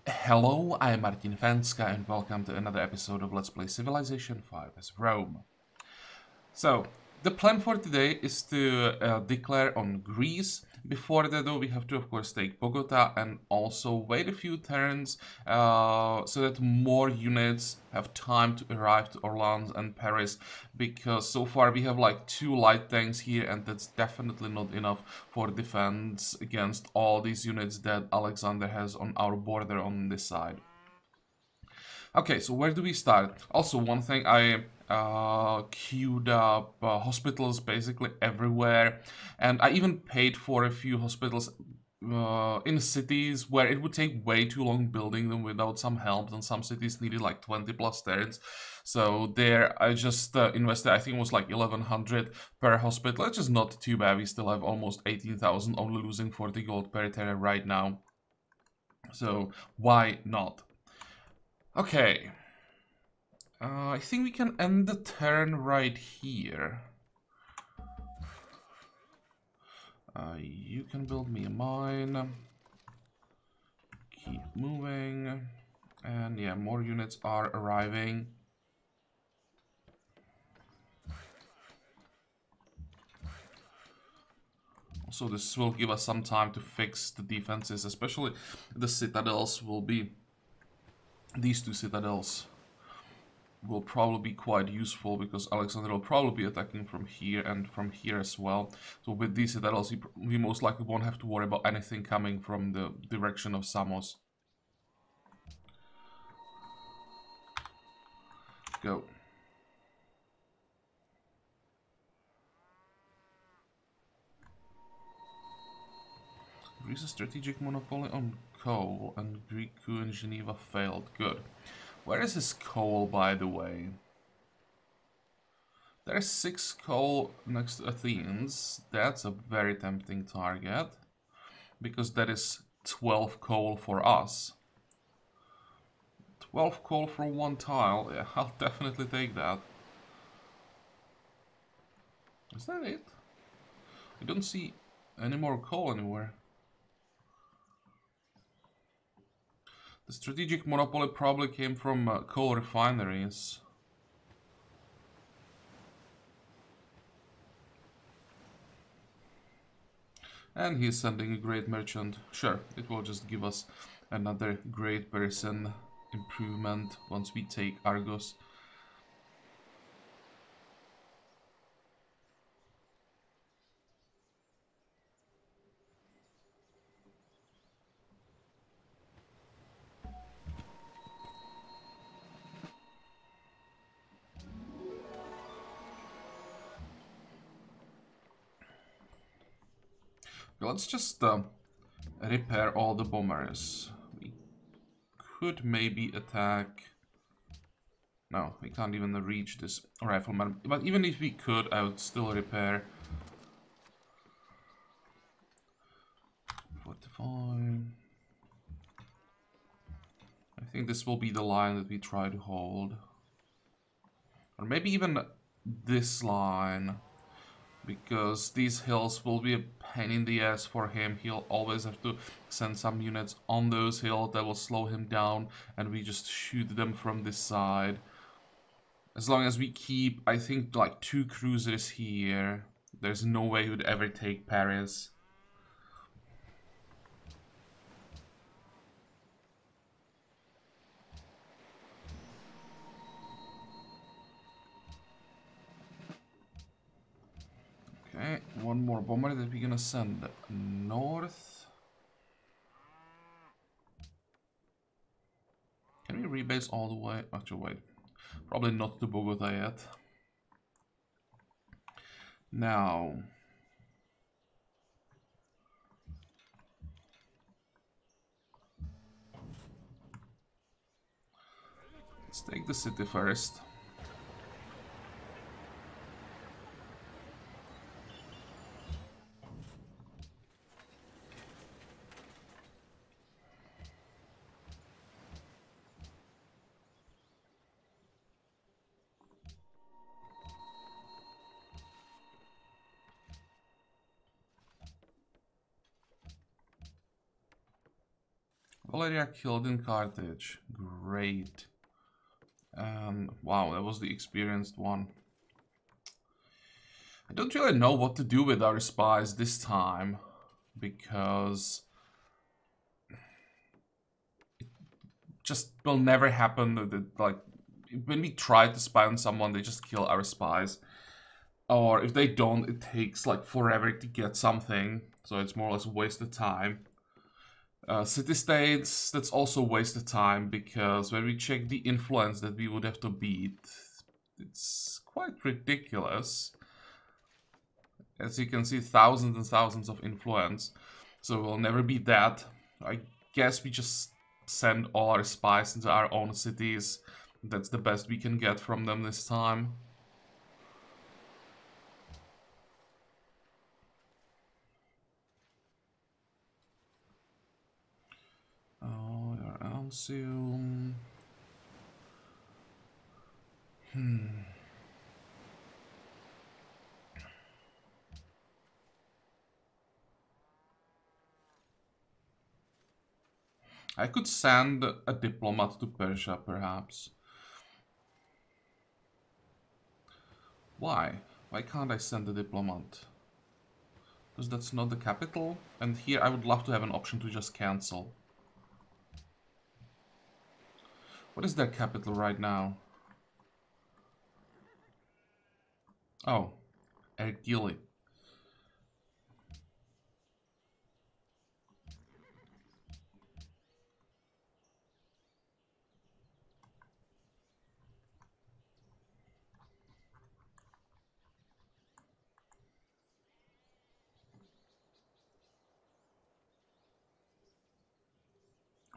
Hello, I am Martin Fencka and welcome to another episode of Let's Play Civilization 5 as Rome. So, the plan for today is to declare on Greece. Before that though, we have to of course take Bogota and also wait a few turns so that more units have time to arrive to Orleans and Paris, because so far we have like 2 light tanks here and that's definitely not enough for defense against all these units that Alexander has on our border on this side. Okay, so where do we start? Also, one thing, I queued up hospitals basically everywhere, and I even paid for a few hospitals in cities where it would take way too long building them without some help, and some cities needed like 20 plus turns. So there I just invested, I think it was like 1100 per hospital, which is not too bad. We still have almost 18,000, only losing 40 gold per turn right now. So why not? Okay. I think we can end the turn right here. You can build me a mine. Keep moving. And yeah, more units are arriving. Also, this will give us some time to fix the defenses, especially the citadels will be... These 2 citadels will probably be quite useful because Alexander will probably be attacking from here and from here as well. So with these citadels, we most likely won't have to worry about anything coming from the direction of Samos. Go. Greece's strategic monopoly on coal, and Greek coup in Geneva failed. Good. Where is his coal, by the way? There's 6 coal next to Athens. That's a very tempting target, because that is 12 coal for us. 12 coal for 1 tile. Yeah, I'll definitely take that. Is that it? I don't see any more coal anywhere. The strategic monopoly probably came from coal refineries. And he's sending a great merchant. Sure, it will just give us another great person improvement once we take Argos. Let's just repair all the bombers. We could maybe attack... No, we can't even reach this rifleman. But even if we could, I would still repair. 45. I think this will be the line that we try to hold. Or maybe even this line. Because these hills will be a pain in the ass for him. He'll always have to send some units on those hills that will slow him down, and we just shoot them from this side. As long as we keep, I think, like 2 cruisers here, there's no way he would ever take Paris. Okay, 1 more bomber that we're gonna send north. Can we rebase all the way? Actually, wait. Probably not to Bogota yet. Now... let's take the city first. Valeria killed in Carthage. Great. Wow, that was the experienced one. I don't really know what to do with our spies this time, because it just will never happen that, like, when we try to spy on someone, they just kill our spies. Or if they don't, it takes like forever to get something, so it's more or less a waste of time. City-states, that's also a waste of time, because when we check the influence that we would have to beat, it's quite ridiculous. As you can see, thousands and thousands of influence, so we'll never beat that. I guess we just send all our spies into our own cities. That's the best we can get from them this time. Oh, your Alcium. I could send a diplomat to Persia, perhaps. Why? Why can't I send a diplomat? Because that's not the capital, and here I would love to have an option to just cancel. What is their capital right now? Oh, Ergili.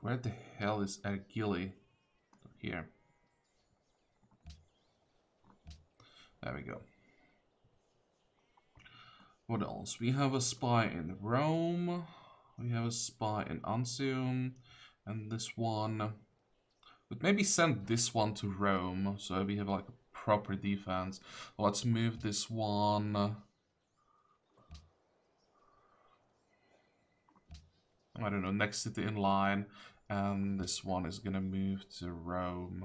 Where the hell is Ergili? Here. There we go. What else? We have a spy in Rome. We have a spy in Ansium. And this one. But maybe send this one to Rome, so we have like a proper defense. Let's move this one. I don't know, next city in line. And this one is gonna move to Rome.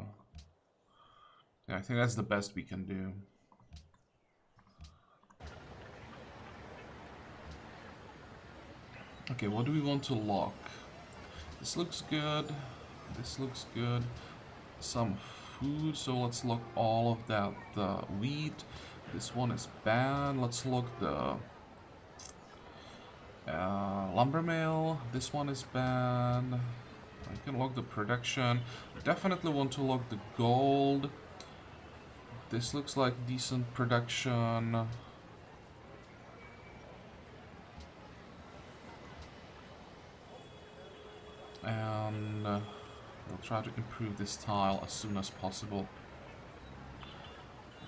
Yeah, I think that's the best we can do. Okay, what do we want to lock? This looks good. This looks good. Some food, so let's lock all of that wheat. This one is bad. Let's lock the lumber mill. This one is bad. I can lock the production. Definitely want to lock the gold. This looks like decent production. And we'll try to improve this tile as soon as possible.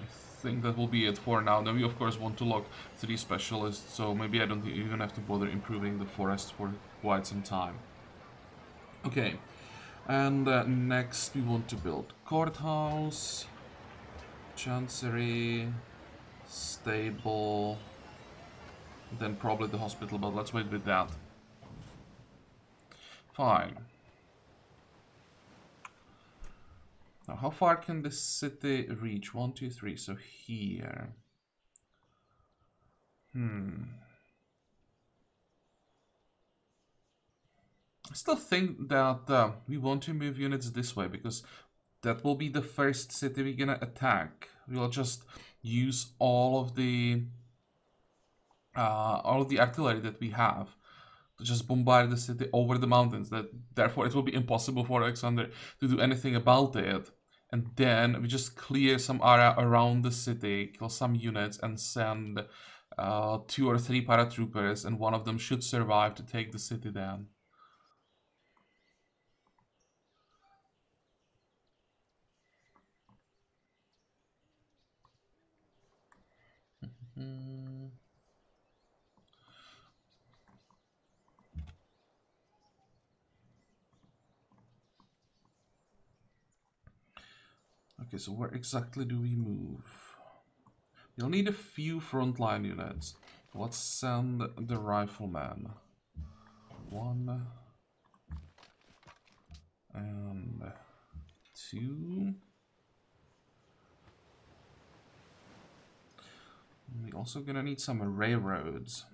I think that will be it for now. Then we of course want to lock 3 specialists, so maybe I don't even have to bother improving the forest for quite some time. Okay, and next we want to build courthouse, chancery, stable, then probably the hospital, but let's wait with that. Fine. Now, how far can this city reach? 1, 2, 3. So here. I still think that we want to move units this way, because that will be the first city we're gonna attack. We'll just use all of the artillery that we have to just bombard the city over the mountains. Therefore, it will be impossible for Alexander to do anything about it. And then we just clear some area around the city, kill some units, and send 2 or 3 paratroopers, and one of them should survive to take the city down. Okay, so where exactly do we move? You'll need a few frontline units. Let's send the rifleman. 1, And 2. We're also gonna need some railroads.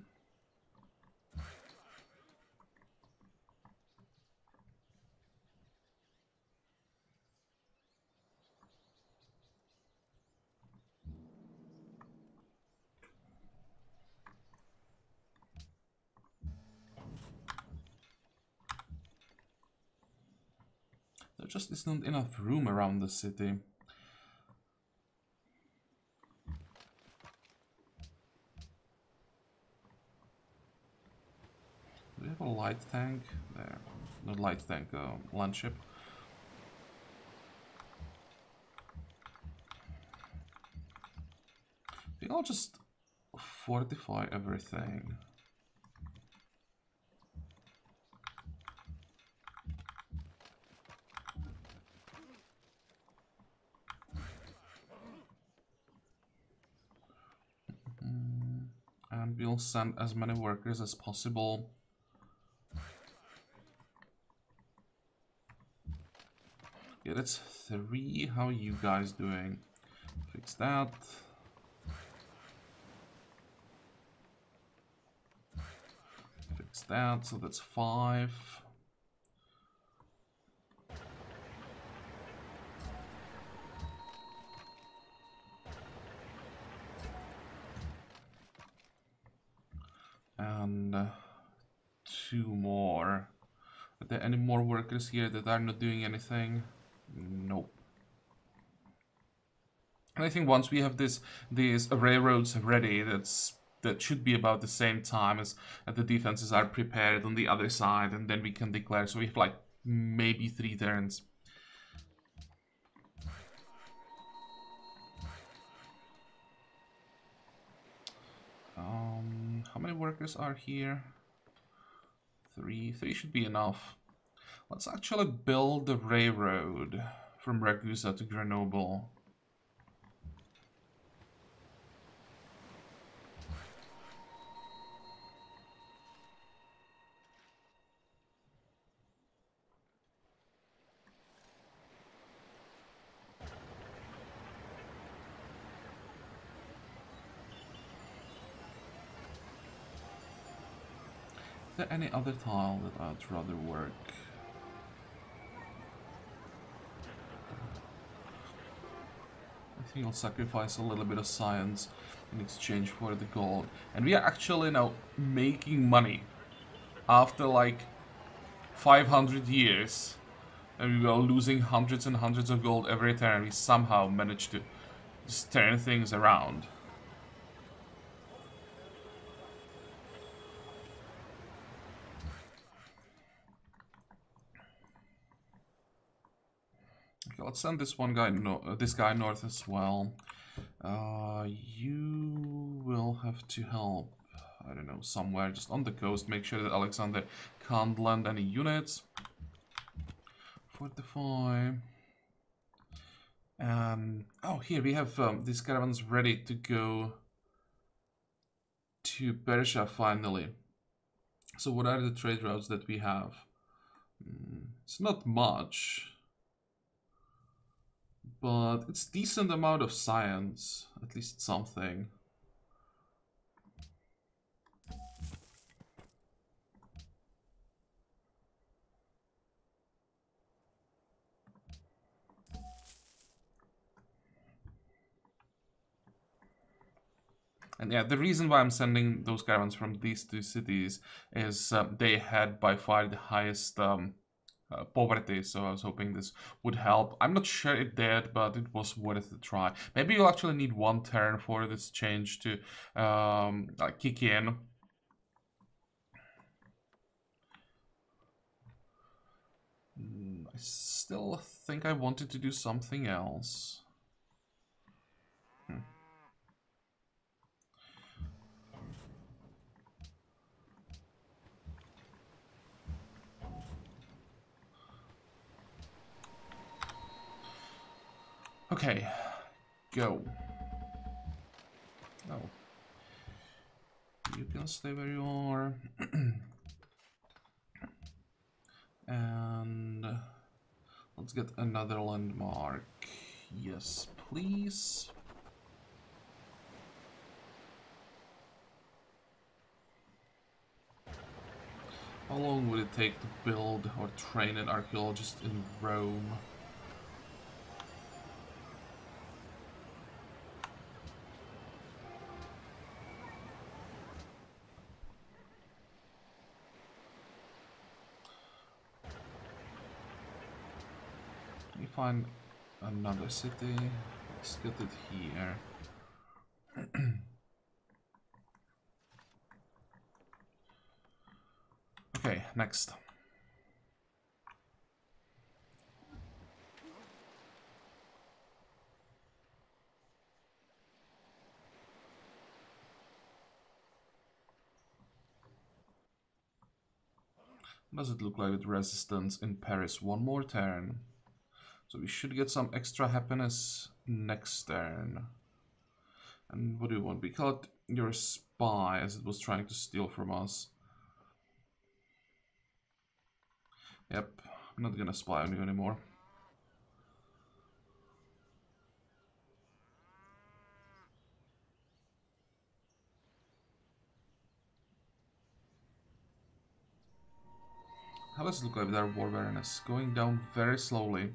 There just isn't enough room around the city. Do we have a light tank? There. Not light tank, land ship. I think I'll just fortify everything. And we'll send as many workers as possible. Yeah, that's 3. How are you guys doing? Fix that. Fix that, so that's 5. And 2 more. Are there any more workers here that are not doing anything? Nope. And I think once we have these railroads ready, that should be about the same time as the defenses are prepared on the other side, and then we can declare. So we have like maybe 3 turns. How many workers are here? 3. 3 should be enough. Let's actually build the railroad from Ragusa to Grenoble. Is there any other tile that I'd rather work? I think I'll sacrifice a little bit of science in exchange for the gold. And we are actually now making money after like 500 years. And we were losing hundreds and hundreds of gold every turn. We somehow managed to just turn things around. Okay, let's send this one guy, this guy north as well. You will have to help, I don't know, somewhere just on the coast. Make sure that Alexander can't land any units. Fortify. And oh, here we have these caravans ready to go to Persia finally. So what are the trade routes that we have? It's not much, but it's decent amount of science, at least something. And yeah, the reason why I'm sending those caravans from these 2 cities is they had by far the highest poverty, so I was hoping this would help. I'm not sure it did, but it was worth a try. Maybe you'll actually need 1 turn for this change to kick in. I still think I wanted to do something else. Okay, go. Oh. You can stay where you are. And Let's get another landmark. Yes, please. How long would it take to build or train an archaeologist in Rome? Let me find another city. Let's get it here. Okay, next. What does it look like with resistance in Paris? One more turn. So we should get some extra happiness next turn. And what do you want? We caught your spy as it was trying to steal from us. Yep, I'm not gonna spy on you anymore. How does it look like with our war awareness? Going down very slowly.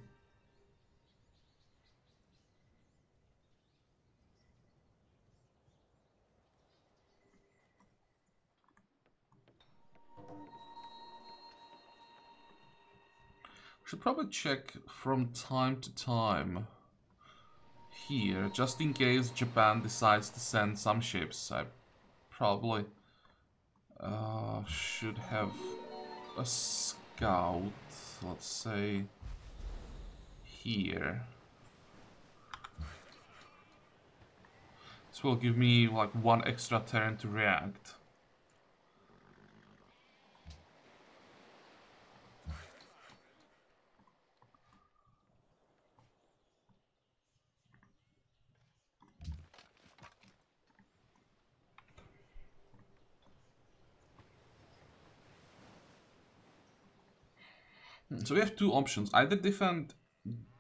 Should probably check from time to time here, just in case Japan decides to send some ships. I probably should have a scout, let's say, here. This will give me like one extra turn to react. So we have two options. Either defend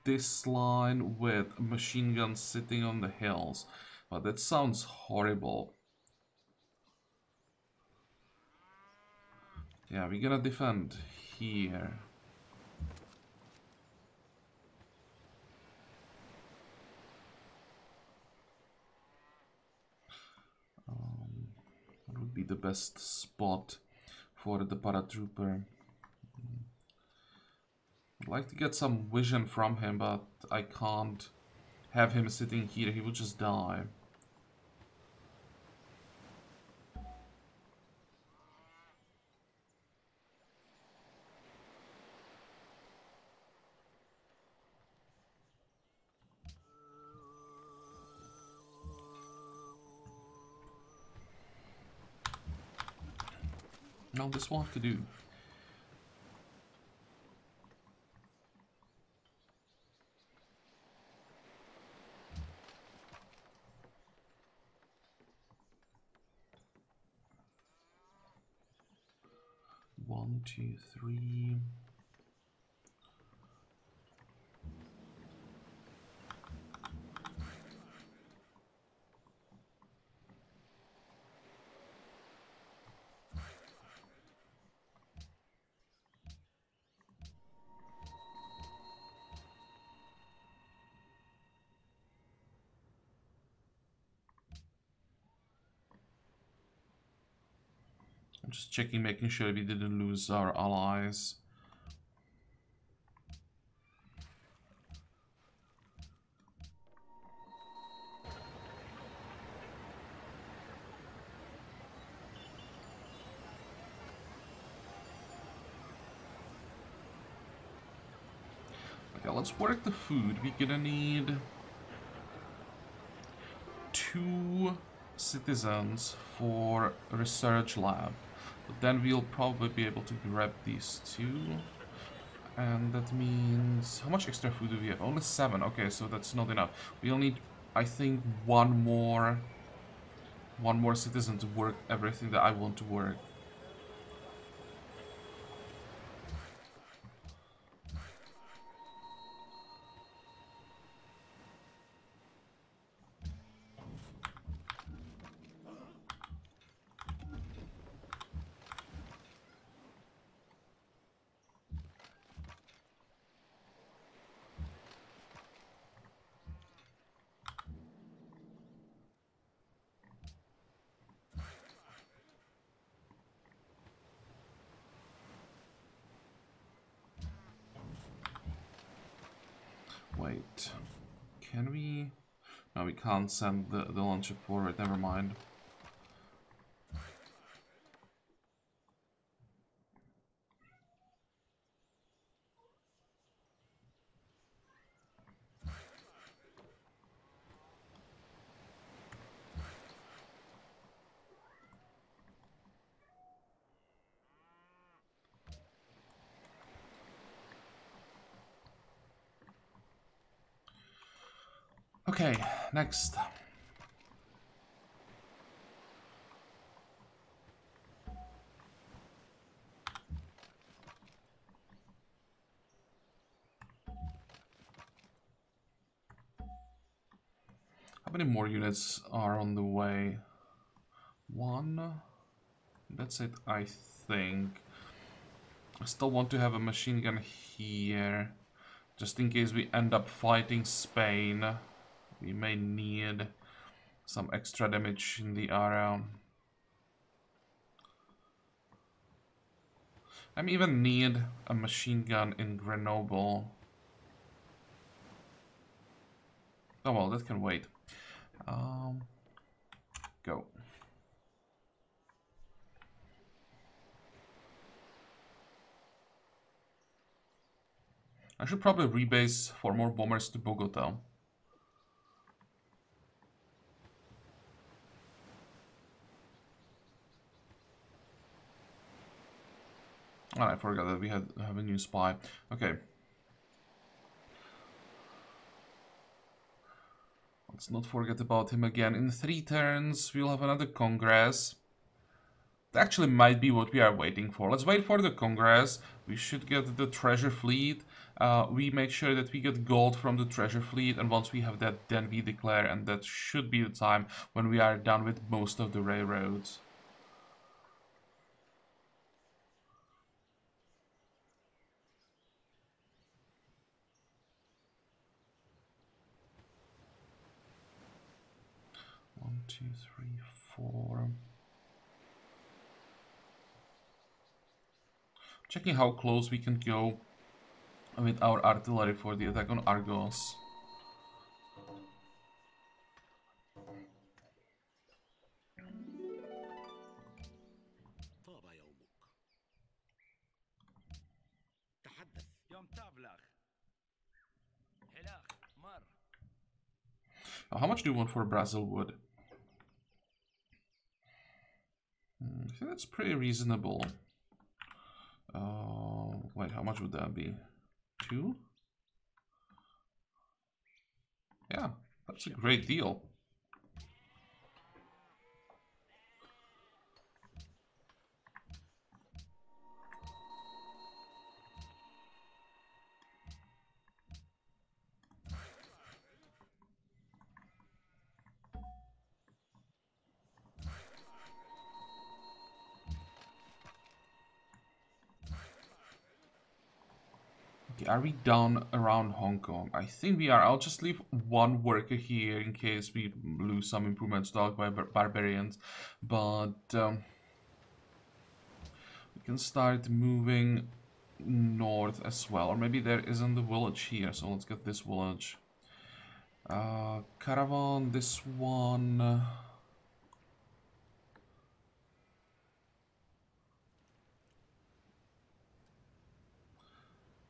this line with machine guns sitting on the hills, but that sounds horrible. Yeah, we're gonna defend here. What would be the best spot for the paratrooper? I'd like to get some vision from him, but I can't have him sitting here. He will just die. No, this will have to do. One, two, three. I'm just checking, making sure we didn't lose our allies. Okay, let's work the food. We're gonna need 2 citizens for a research lab. But then we'll probably be able to grab these 2. And that means... How much extra food do we have? Only 7. Okay, so that's not enough. We'll need, I think, one more citizen to work everything that I want to work. Wait. Can we... No, we can't send the launcher forward. Never mind. Okay, next. How many more units are on the way? One. That's it, I think. I still want to have a machine gun here. Just in case we end up fighting Spain. We may need some extra damage in the area. I may even need a machine gun in Grenoble. Oh well, that can wait. Go. I should probably rebase 4 more bombers to Bogota. Oh, I forgot that we have a new spy. Okay. Let's not forget about him again. In 3 turns, we'll have another Congress. That actually might be what we are waiting for. Let's wait for the Congress. We should get the treasure fleet. We make sure that we get gold from the treasure fleet, and once we have that, then we declare, and that should be the time when we are done with most of the railroads. One, two, three, four. Checking how close we can go with our artillery for the attack on Argos. How much do you want for Brazil wood? I think that's pretty reasonable. Wait, how much would that be? 2? Yeah, that's a great deal. Are we done around Hong Kong? I think we are. I'll just leave 1 worker here in case we lose some improvements dog by barbarians. But we can start moving north as well. Or maybe there isn't a village here, so let's get this village. Caravan, this one.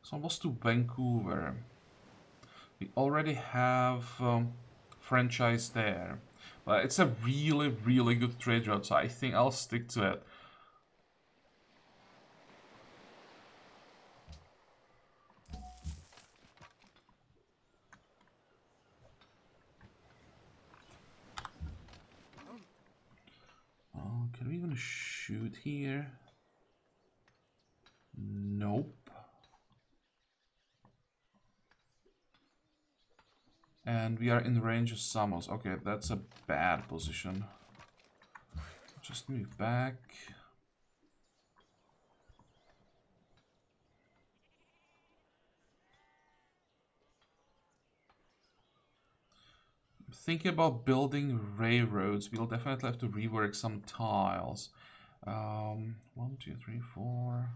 So almost to Vancouver. We already have franchise there. But it's a really, really good trade route, so I think I'll stick to it. Can we even shoot here? Nope. And we are in range of Samos. Okay, that's a bad position. Just move back. Thinking about building railroads. We'll definitely have to rework some tiles. 1, 2, 3, 4.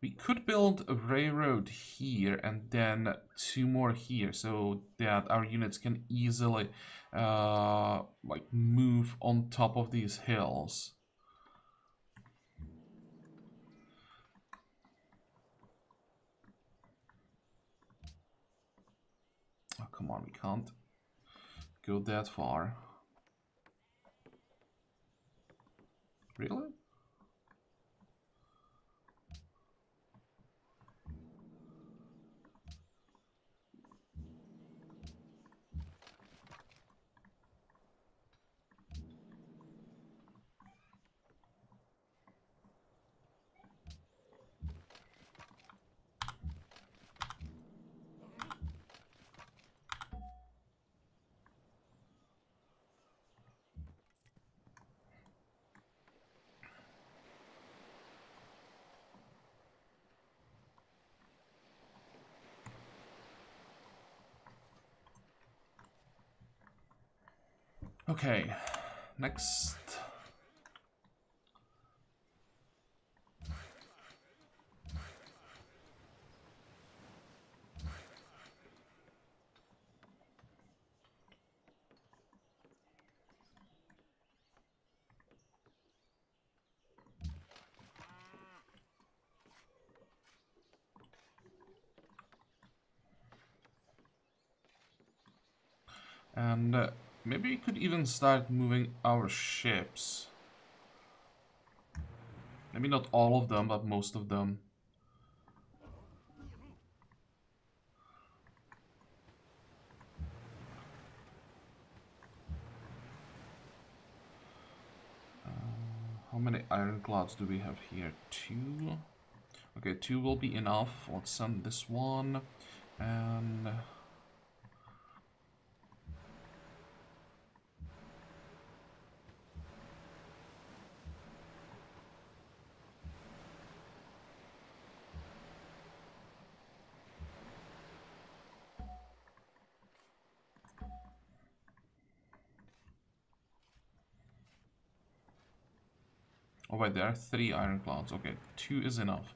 We could build a railroad here and then 2 more here, so that our units can easily like move on top of these hills. Oh, come on, we can't go that far. Really? Okay, next. And maybe we could even start moving our ships. Maybe not all of them, but most of them. How many ironclads do we have here? 2. Okay, 2 will be enough. Let's send this one. And... oh wait, there are 3 ironclads. Okay, 2 is enough.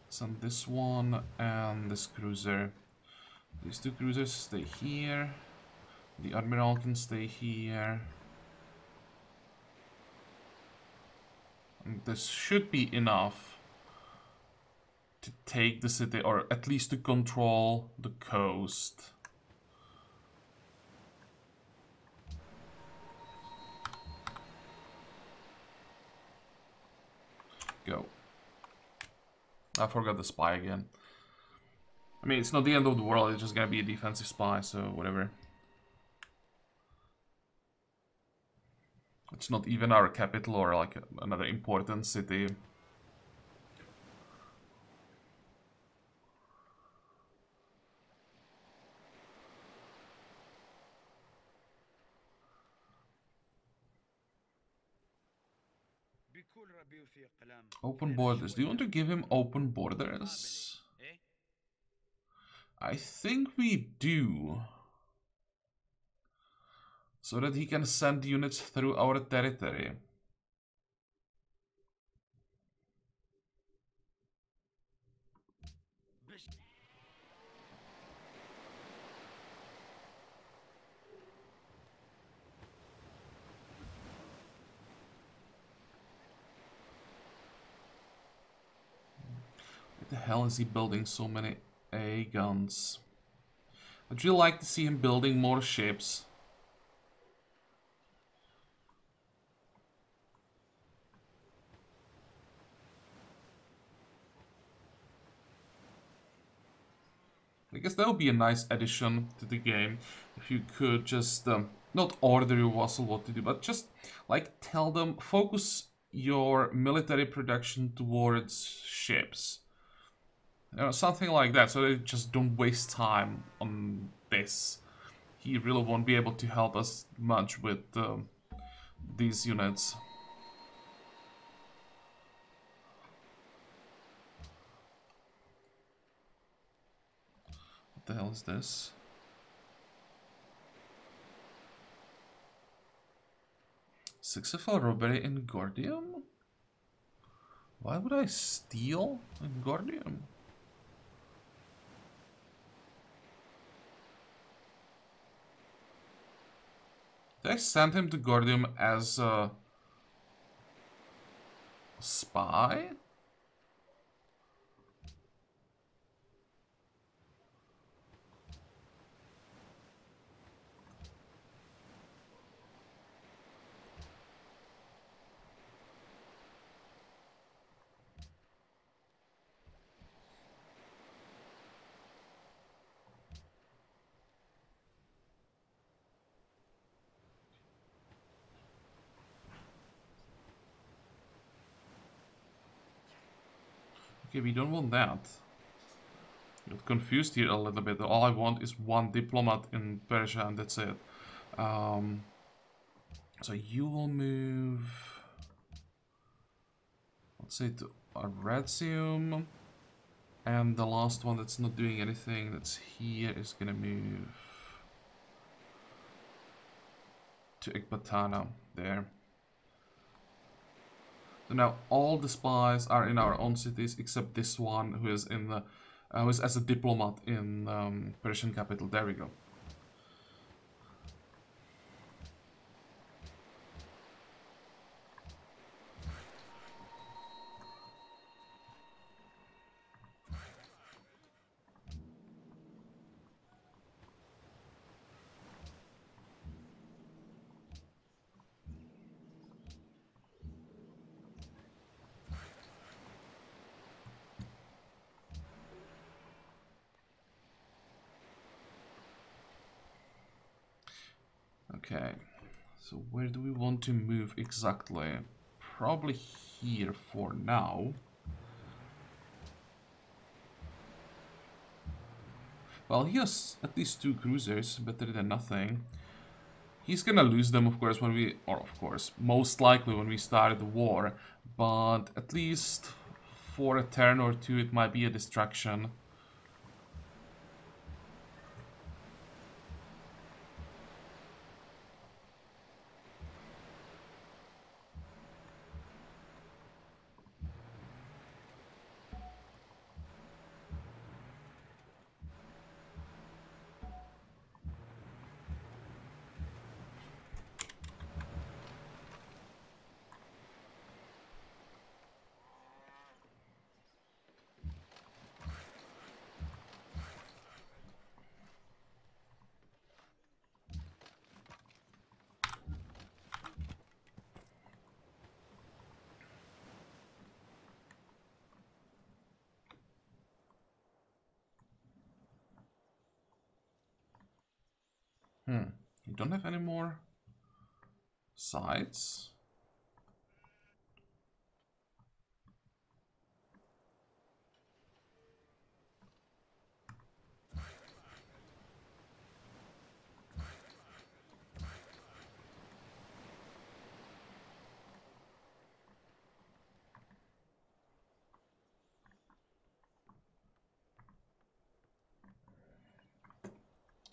Send this one and this cruiser. These 2 cruisers stay here. The admiral can stay here. And this should be enough to take the city, or at least to control the coast. Go. I forgot the spy again. I mean, it's not the end of the world, it's just gonna be a defensive spy, so whatever. It's not even our capital or like another important city. Open borders. Do you want to give him open borders? I think we do. So that he can send units through our territory. What the hell is he building so many A guns? I'd really like to see him building more ships. I guess that would be a nice addition to the game if you could just not order your vassal what to do, but just like tell them focus your military production towards ships. You know, something like that, so they just don't waste time on this. He really won't be able to help us much with these units. What the hell is this? Successful robbery in Gordium? Why would I steal a Gordium? Did I send him to Gordium as a spy? Okay, we don't want that. Got confused here a little bit. All I want is one diplomat in Persia and that's it. So you will move, let's say, to Arretium. And the last one that's not doing anything, that's here, is gonna move to Ecbatana, there. So now all the spies are in our own cities except this one who is in the who is as a diplomat in Persian capital. There we go. Okay, so where do we want to move exactly? Probably here for now. Well, he has at least 2 cruisers, better than nothing. He's gonna lose them, of course, when we... Or, of course, most likely when we start the war. But at least for a turn or two, it might be a distraction. You don't have any more sides?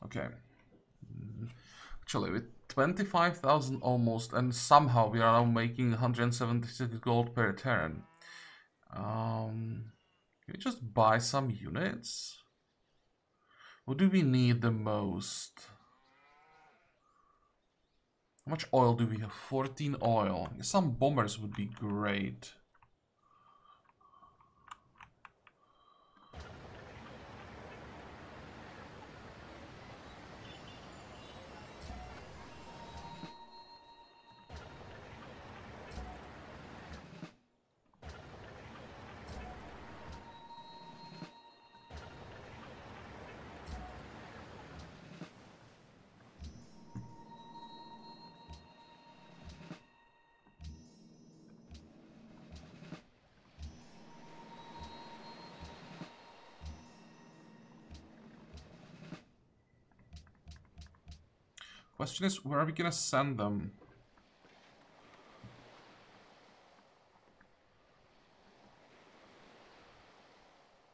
Okay. Actually, with 25,000 almost, and somehow we are now making 176 gold per turn. Can we just buy some units? What do we need the most? How much oil do we have? 14 oil. Some bombers would be great. Question is, where are we gonna send them?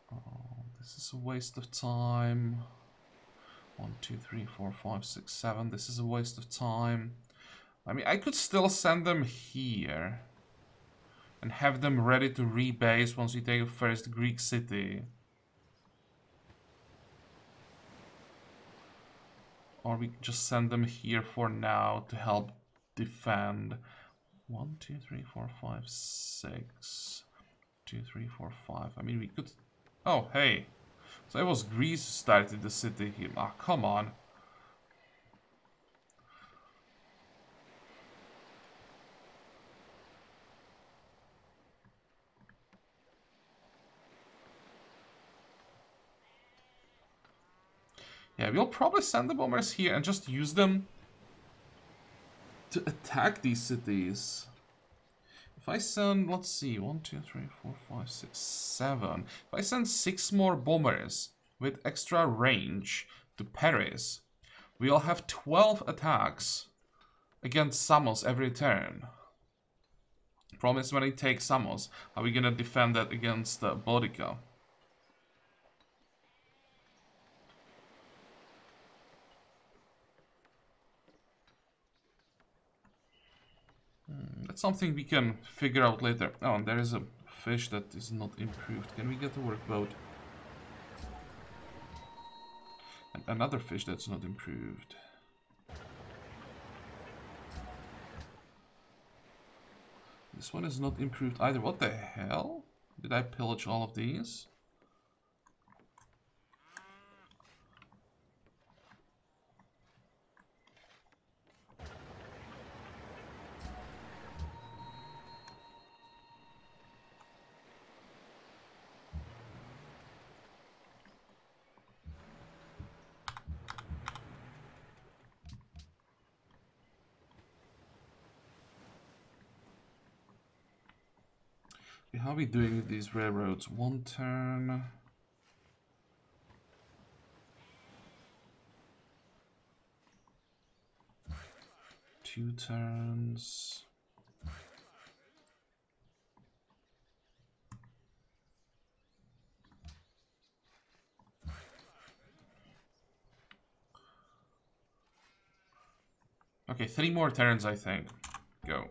Oh, this is a waste of time. 1, 2, 3, 4, 5, 6, 7. This is a waste of time. I mean, I could still send them here. and have them ready to rebase once we take a first Greek city. Or we just send them here for now to help defend. 1, 2, 3, 4, 5, 6. 2, 3, 4, 5. I mean, we could... Oh, hey. So it was Greece who started the city here. Ah, come on. Yeah, we'll probably send the bombers here and just use them to attack these cities. If I send, let's see, 1, 2, 3, 4, 5, 6, 7. If I send 6 more bombers with extra range to Paris, we'll have 12 attacks against Samos every turn. Problem is, when I take Samos, are we gonna defend that against Boudica? That's something we can figure out later. Oh, and there is a fish that is not improved. Can we get a workboat? And another fish that's not improved. This one is not improved either. What the hell? Did I pillage all of these? How are we doing with these railroads? 1 turn. 2 turns. Okay, 3 more turns, I think. Go.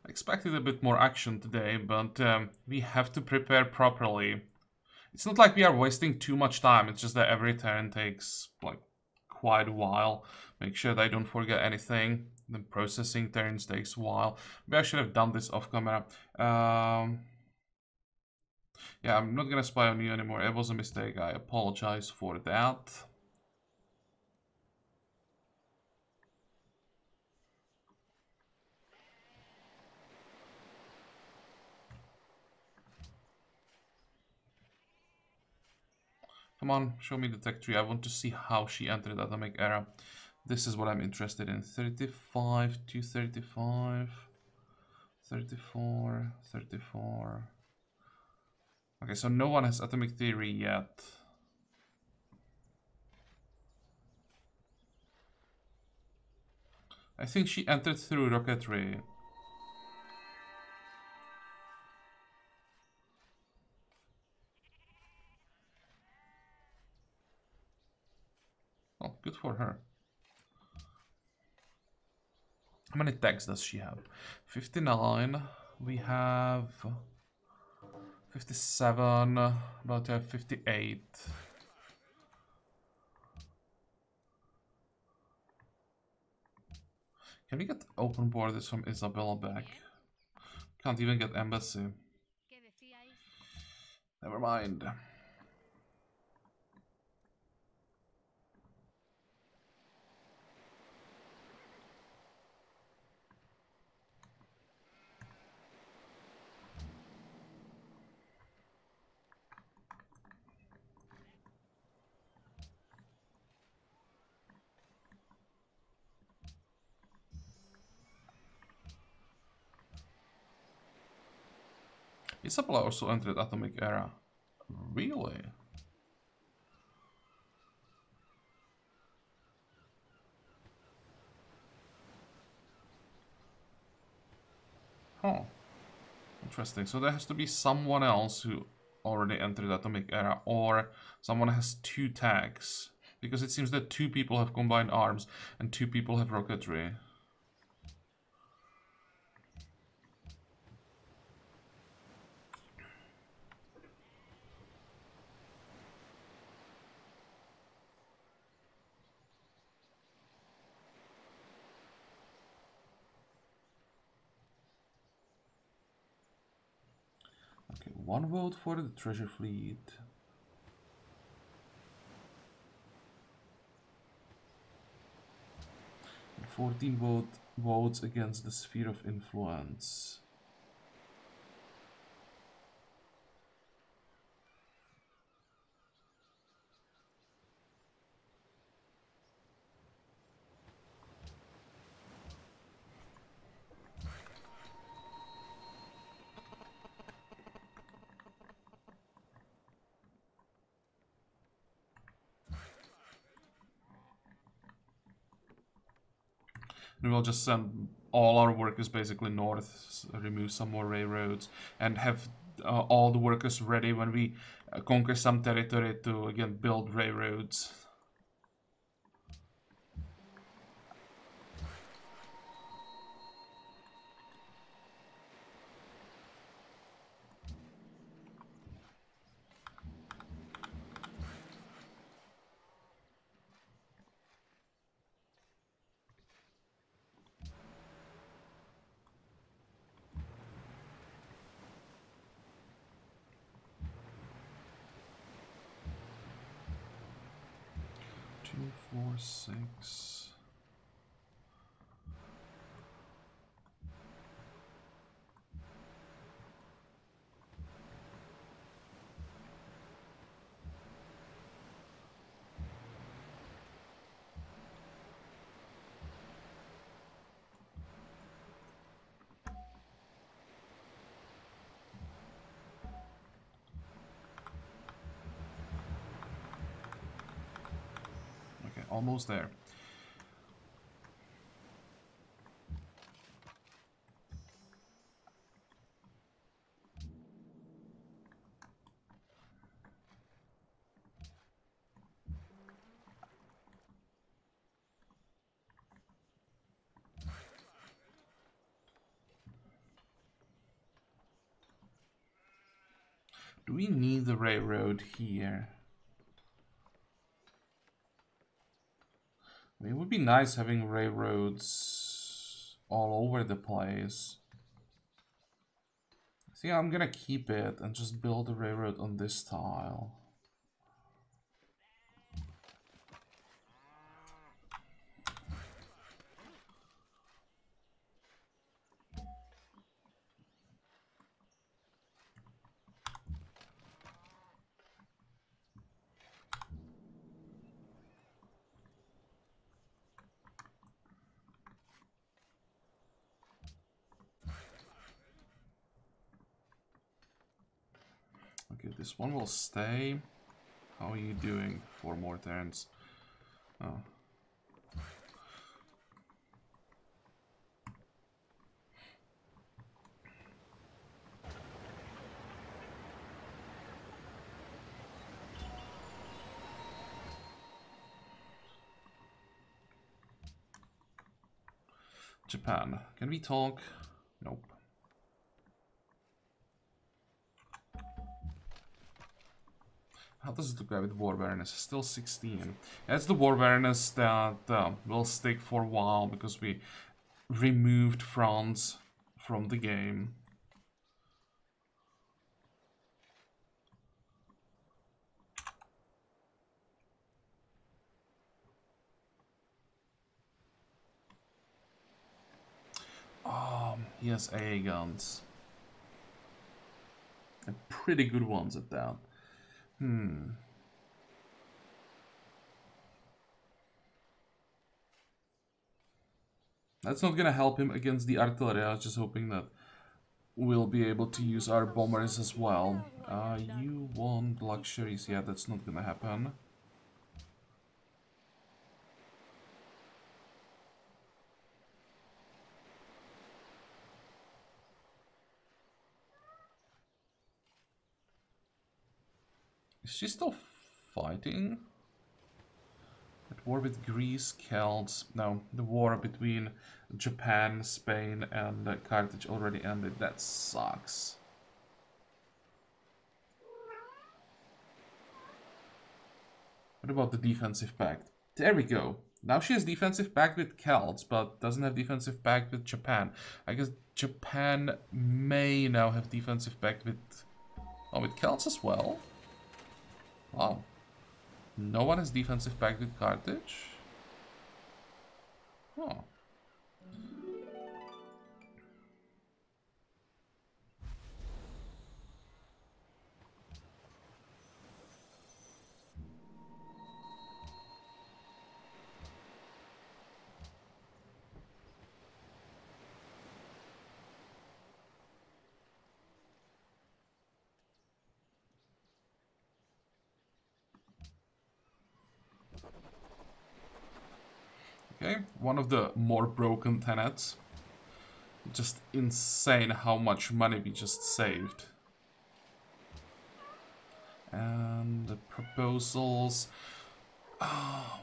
I expected a bit more action today, but we have to prepare properly. It's not like we are wasting too much time, it's just that every turn takes like quite a while. Make sure that I don't forget anything. The processing turns takes a while. Maybe I should have done this off camera. Yeah, I'm not gonna spy on you anymore. It was a mistake. I apologize for that. Come on, show me the tech tree. I want to see how she entered atomic era. This is what I'm interested in. 35 to 35. 34, 34. Okay, so no one has atomic theory yet. I think she entered through rocketry. Oh, good for her. How many techs does she have? 59. We have 57. About to have 58. Can we get open borders from Isabella back? Can't even get embassy. Never mind. Isabella also entered Atomic Era. Really? Huh. Interesting. So there has to be someone else who already entered Atomic Era, or someone has 2 tags. Because it seems that 2 people have combined arms and 2 people have rocketry. Okay, 1 vote for the treasure fleet. And 14 votes against the sphere of influence. We will just send all our workers basically north, remove some more railroads, and have all the workers ready when we conquer some territory to again build railroads. Two, 4, 6. Okay, almost there. Do we need the railroad here? I mean, it would be nice having railroads all over the place. I think I'm gonna keep it and just build a railroad on this tile. Okay, this one will stay. How are you doing? 4 more turns. Oh. Japan. Can we talk? Nope. How does it look like with war awareness? Still 16. That's the war awareness that will stick for a while because we removed France from the game. He has AA guns. And pretty good ones at that. That's not gonna help him against the artillery. I was just hoping that we'll be able to use our bombers as well. You want luxuries? Yeah, that's not gonna happen. Is she still fighting? At war with Greece, Celts. No, the war between Japan, Spain, and Carthage already ended. That sucks. What about the defensive pact? There we go. Now she has defensive pact with Celts, but doesn't have defensive pact with Japan. I guess Japan may now have defensive pact with... Oh, with Celts as well? Wow. No one has defensive pact with Carthage? Oh. Okay, one of the more broken tenets. Just insane how much money we just saved. And the proposals.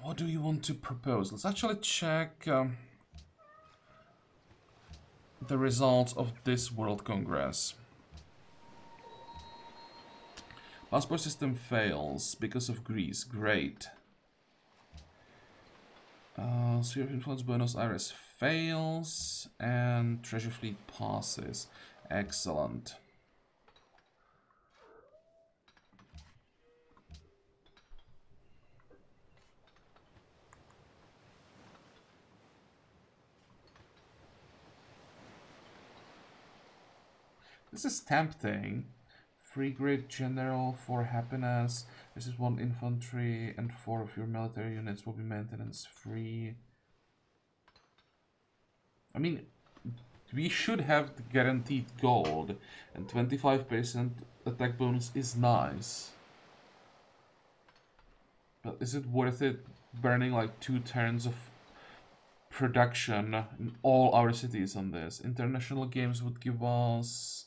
What do you want to propose? Let's actually check the results of this World Congress. Passport system fails because of Greece. Great. Sphere of Influence Buenos Aires fails and Treasure Fleet passes. Excellent. This is tempting. 3 Great General, 4 Happiness. This is 1 Infantry, and 4 of your military units will be maintenance free. I mean, we should have the guaranteed gold, and 25% attack bonus is nice. But is it worth it burning like 2 turns of production in all our cities on this? International games would give us...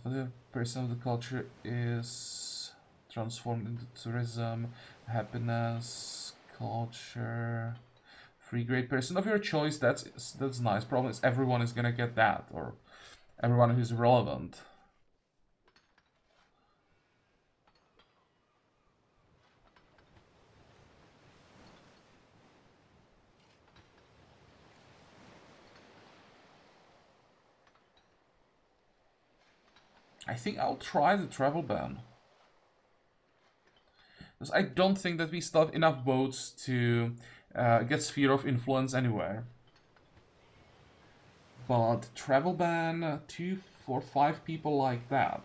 20% of the culture is transformed into tourism, happiness, culture, free great person of your choice. That's nice. Problem is everyone is gonna get that, or everyone who's relevant. I think I'll try the travel ban. Because I don't think that we still have enough boats to get Sphere of Influence anywhere. But travel ban, 2, 4, 5 people like that.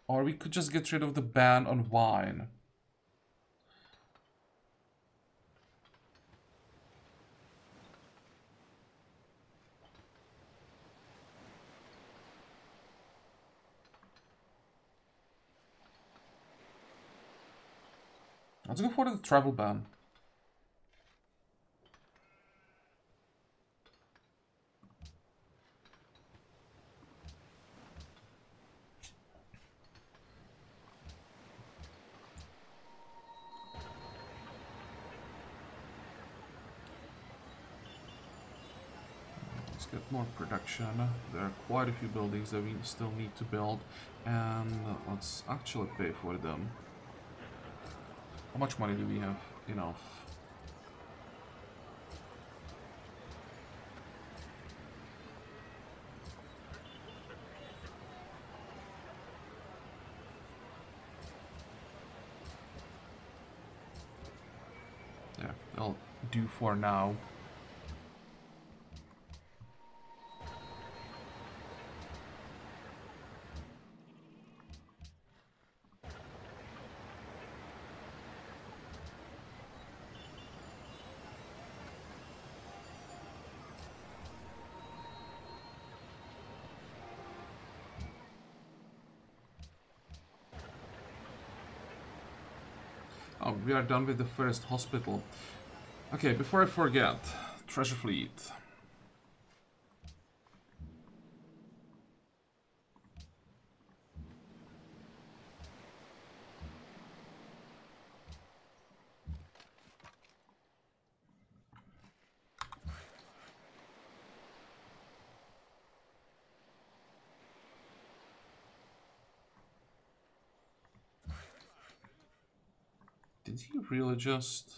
Or we could just get rid of the ban on wine. Let's go for the travel ban. Let's get more production. There are quite a few buildings that we still need to build, and let's actually pay for them. How much money do we have? Enough. Yeah, I'll do for now. Oh, we are done with the first hospital. Okay, before I forget, treasure fleet. Did he really just...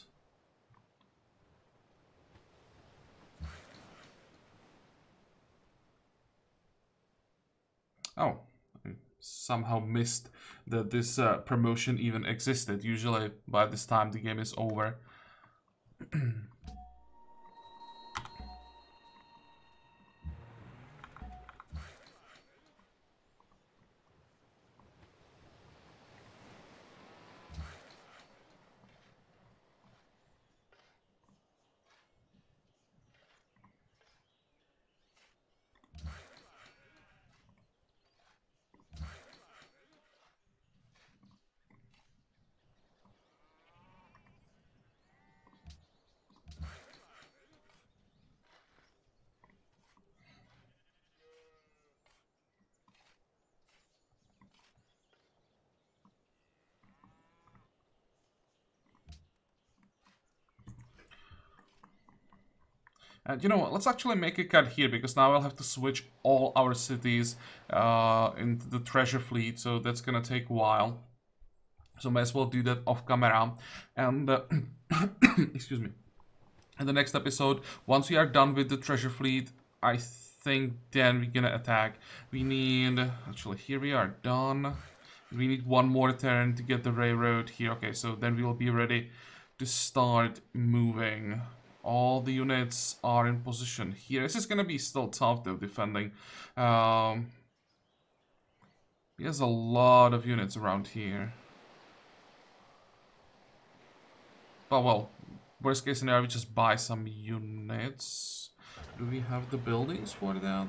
Oh, I somehow missed that this promotion even existed. Usually by this time the game is over. And you know what, let's actually make a cut here, because now I'll have to switch all our cities into the treasure fleet, so that's gonna take a while. So might as well do that off camera. And, excuse me. In the next episode, once we are done with the treasure fleet, I think then we're gonna attack. We need, actually here we are done. We need one more turn to get the railroad here. Okay, so then we will be ready to start moving. All the units are in position here. This is gonna be still tough though, defending. There's a lot of units around here. But well, worst case scenario, we just buy some units. Do we have the buildings for that?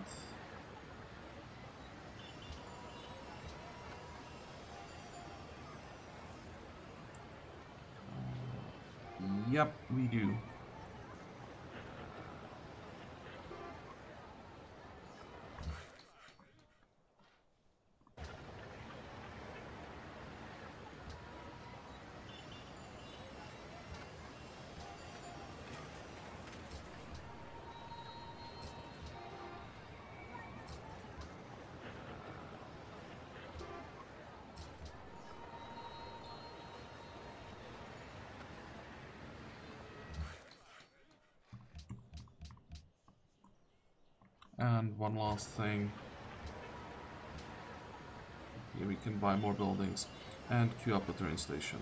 Yep, we do. And one last thing. Here we can buy more buildings and queue up a train station.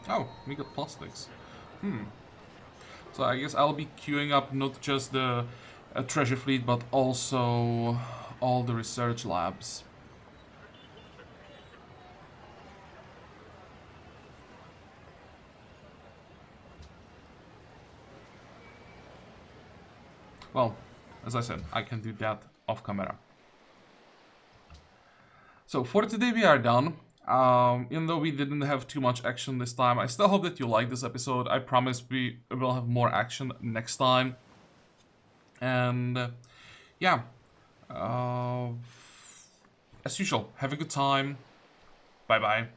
Oh, we got plastics. So I guess I'll be queuing up not just the treasure fleet, but also all the research labs. Well, as I said, I can do that off camera. So for today we are done. Even though we didn't have too much action this time, I still hope that you like this episode. I promise we will have more action next time. And yeah, as usual, have a good time. Bye bye.